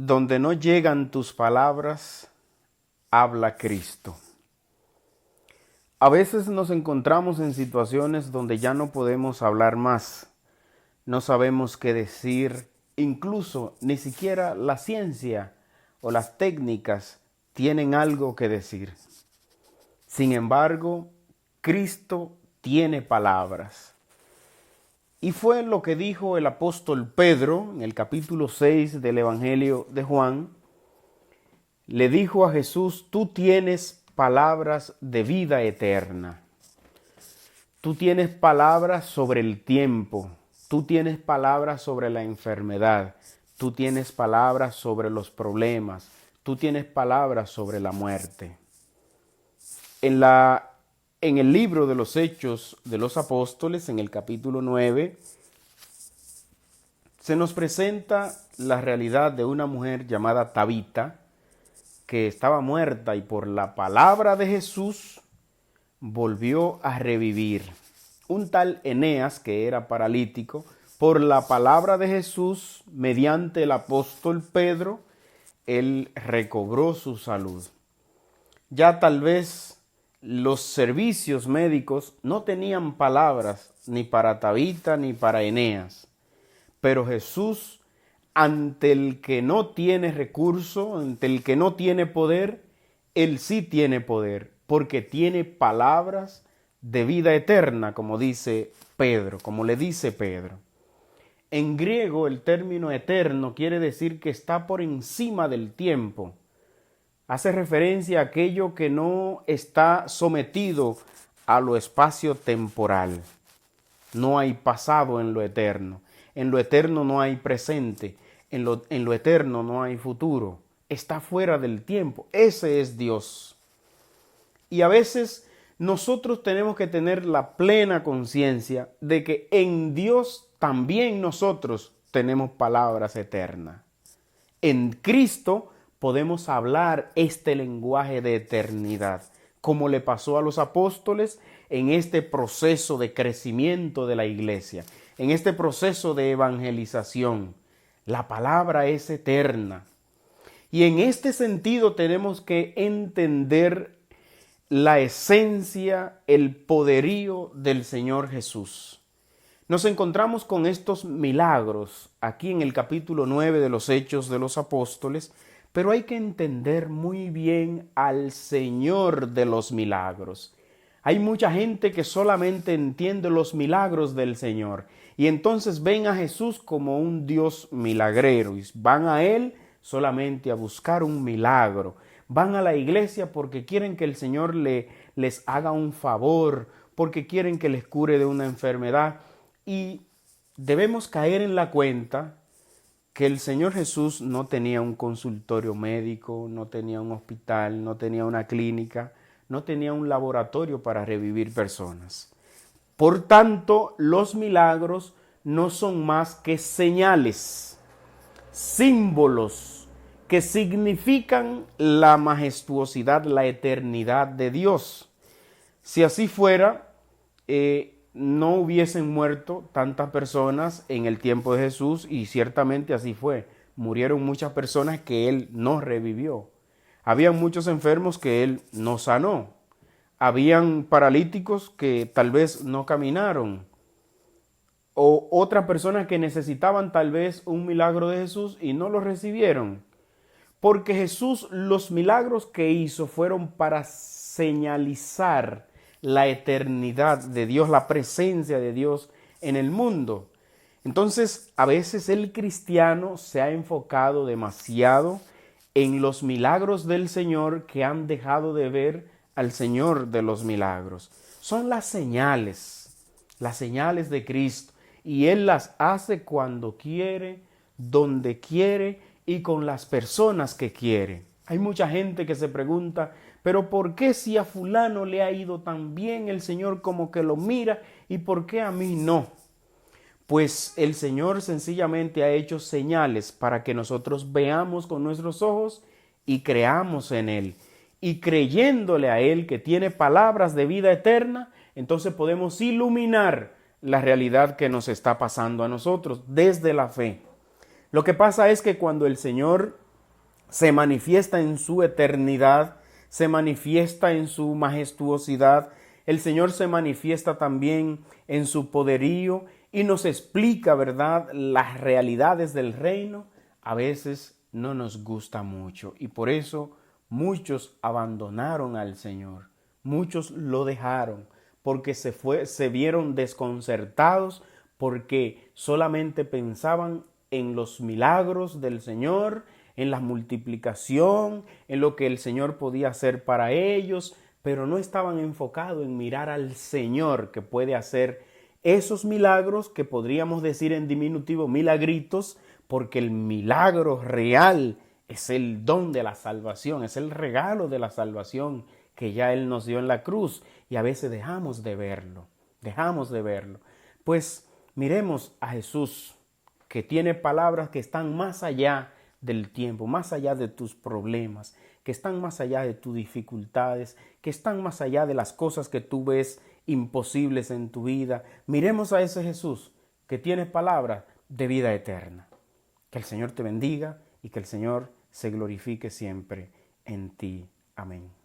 Donde no llegan tus palabras, habla Cristo. A veces nos encontramos en situaciones donde ya no podemos hablar más, no sabemos qué decir, incluso ni siquiera la ciencia o las técnicas tienen algo que decir. Sin embargo, Cristo tiene palabras. Y fue lo que dijo el apóstol Pedro en el capítulo 6 del Evangelio de Juan. Le dijo a Jesús: tú tienes palabras de vida eterna. Tú tienes palabras sobre el tiempo. Tú tienes palabras sobre la enfermedad. Tú tienes palabras sobre los problemas. Tú tienes palabras sobre la muerte. En el libro de los Hechos de los Apóstoles, en el capítulo 9, se nos presenta la realidad de una mujer llamada Tabita, que estaba muerta y por la palabra de Jesús volvió a revivir. Un tal Eneas, que era paralítico, por la palabra de Jesús, mediante el apóstol Pedro, él recobró su salud. Ya tal vez los servicios médicos no tenían palabras ni para Tabita ni para Eneas, pero Jesús, ante el que no tiene recurso, ante el que no tiene poder, él sí tiene poder, porque tiene palabras de vida eterna, como dice Pedro, como le dice Pedro. En griego, el término eterno quiere decir que está por encima del tiempo. Hace referencia a aquello que no está sometido a lo espacio-temporal. No hay pasado en lo eterno. En lo eterno no hay presente. En lo eterno no hay futuro. Está fuera del tiempo. Ese es Dios. Y a veces nosotros tenemos que tener la plena conciencia de que en Dios también nosotros tenemos palabras eternas. En Cristo podemos hablar este lenguaje de eternidad, como le pasó a los apóstoles en este proceso de crecimiento de la iglesia, en este proceso de evangelización. La palabra es eterna. Y en este sentido tenemos que entender la esencia, el poderío del Señor Jesús. Nos encontramos con estos milagros aquí en el capítulo 9 de los Hechos de los Apóstoles, pero hay que entender muy bien al Señor de los milagros. Hay mucha gente que solamente entiende los milagros del Señor y entonces ven a Jesús como un Dios milagrero y van a Él solamente a buscar un milagro. Van a la iglesia porque quieren que el Señor les haga un favor, porque quieren que les cure de una enfermedad. Y debemos caer en la cuenta que el Señor Jesús no tenía un consultorio médico, no tenía un hospital, no tenía una clínica, no tenía un laboratorio para revivir personas. Por tanto, los milagros no son más que señales, símbolos que significan la majestuosidad, la eternidad de Dios. Si así fuera, no hubiesen muerto tantas personas en el tiempo de Jesús, y ciertamente así fue. Murieron muchas personas que Él no revivió. Habían muchos enfermos que Él no sanó. Habían paralíticos que tal vez no caminaron. O otras personas que necesitaban tal vez un milagro de Jesús y no lo recibieron. Porque Jesús, los milagros que hizo fueron para señalizar la eternidad de Dios, la presencia de Dios en el mundo. Entonces, a veces el cristiano se ha enfocado demasiado en los milagros del Señor que han dejado de ver al Señor de los milagros. Son las señales de Cristo, y Él las hace cuando quiere, donde quiere y con las personas que quiere. Hay mucha gente que se pregunta: pero ¿por qué si a fulano le ha ido tan bien, el Señor como que lo mira, y por qué a mí no? Pues el Señor sencillamente ha hecho señales para que nosotros veamos con nuestros ojos y creamos en Él. Y creyéndole a Él que tiene palabras de vida eterna, entonces podemos iluminar la realidad que nos está pasando a nosotros desde la fe. Lo que pasa es que cuando el Señor se manifiesta en su eternidad, se manifiesta en su majestuosidad. El Señor se manifiesta también en su poderío y nos explica, ¿verdad?, las realidades del reino. A veces no nos gusta mucho y por eso muchos abandonaron al Señor, muchos lo dejaron porque se vieron desconcertados, porque solamente pensaban en los milagros del Señor, en la multiplicación, en lo que el Señor podía hacer para ellos, pero no estaban enfocados en mirar al Señor que puede hacer esos milagros que podríamos decir en diminutivo milagritos, porque el milagro real es el don de la salvación, es el regalo de la salvación que ya Él nos dio en la cruz y a veces dejamos de verlo, Pues miremos a Jesús, que tiene palabras que están más allá del tiempo, más allá de tus problemas, que están más allá de tus dificultades, que están más allá de las cosas que tú ves imposibles en tu vida. Miremos a ese Jesús que tiene palabras de vida eterna. Que el Señor te bendiga y que el Señor se glorifique siempre en ti. Amén.